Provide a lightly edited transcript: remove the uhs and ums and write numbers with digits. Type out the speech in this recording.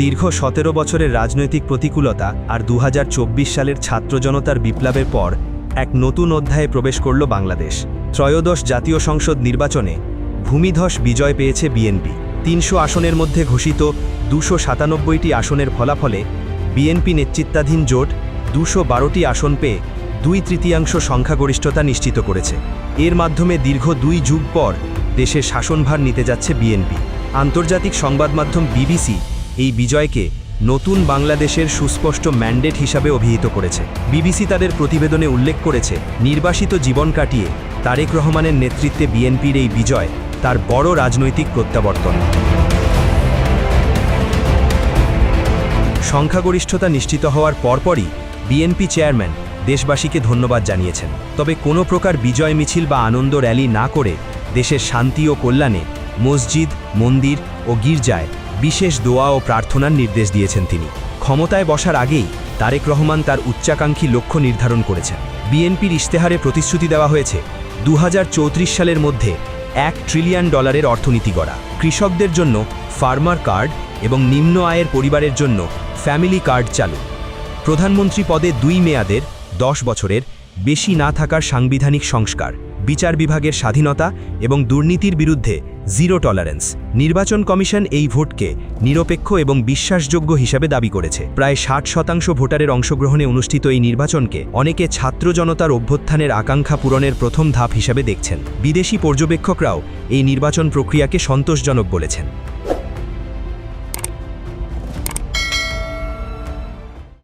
দীর্ঘ ১৭ বছরের রাজনৈতিক প্রতিকূলতা আর ২০২৪ সালের ছাত্র জনতার বিপ্লবের পর এক নতুন অধ্যায়ে প্রবেশ করল বাংলাদেশ। ত্রয়োদশ জাতীয় সংসদ নির্বাচনে ভূমিধস বিজয় পেয়েছে বিএনপি। ৩০০ আসনের মধ্যে ঘোষিত ২৯৭টি আসনের ফলাফলে বিএনপি নেতৃত্বাধীন জোট ২১২টি আসন পেয়ে ২/৩ সংখ্যাগরিষ্ঠতা নিশ্চিত করেছে। এর মাধ্যমে দীর্ঘ ২ যুগ পর দেশের শাসনভার নিতে যাচ্ছে বিএনপি। আন্তর্জাতিক সংবাদ মাধ্যম বিবিসি এই বিজয়কে নতুন বাংলাদেশের সুস্পষ্ট ম্যান্ডেট হিসাবে অভিহিত করেছে। বিবিসি তাদের প্রতিবেদনে উল্লেখ করেছে, নির্বাসিত জীবন কাটিয়ে তারেক রহমানের নেতৃত্বে বিএনপির এই বিজয় তার বড় রাজনৈতিক প্রত্যাবর্তন। সংখ্যাগরিষ্ঠতা নিশ্চিত হওয়ার পরপরই বিএনপি চেয়ারম্যান দেশবাসীকে ধন্যবাদ জানিয়েছেন। তবে কোনো প্রকার বিজয় মিছিল বা আনন্দ র্যালি না করে দেশের শান্তি ও কল্যাণে মসজিদ, মন্দির ও গির্জায় বিশেষ দোয়া ও প্রার্থনার নির্দেশ দিয়েছেন তিনি। ক্ষমতায় বসার আগেই তারেক রহমান তার উচ্চাকাঙ্ক্ষী লক্ষ্য নির্ধারণ করেছেন। বিএনপির ইশতেহারে প্রতিশ্রুতি দেওয়া হয়েছে ২০৩৪ সালের মধ্যে $1 ট্রিলিয়ন অর্থনীতি গড়া, কৃষকদের জন্য ফার্মার কার্ড এবং নিম্ন আয়ের পরিবারের জন্য ফ্যামিলি কার্ড চালু, প্রধানমন্ত্রী পদে 2 মেয়াদের 10 বছরের বেশি না থাকার সাংবিধানিক সংস্কার, বিচার বিভাগের স্বাধীনতা এবং দুর্নীতির বিরুদ্ধে জিরো টলারেন্স। নির্বাচন কমিশন এই ভোটকে নিরপেক্ষ এবং বিশ্বাসযোগ্য হিসাবে দাবি করেছে। প্রায় 60% ভোটারের অংশগ্রহণে অনুষ্ঠিত এই নির্বাচনকে অনেকে ছাত্র জনতার অভ্যুত্থানের আকাঙ্ক্ষা পূরণের প্রথম ধাপ হিসাবে দেখছেন। বিদেশি পর্যবেক্ষকরাও এই নির্বাচন প্রক্রিয়াকে সন্তোষজনক বলেছেন।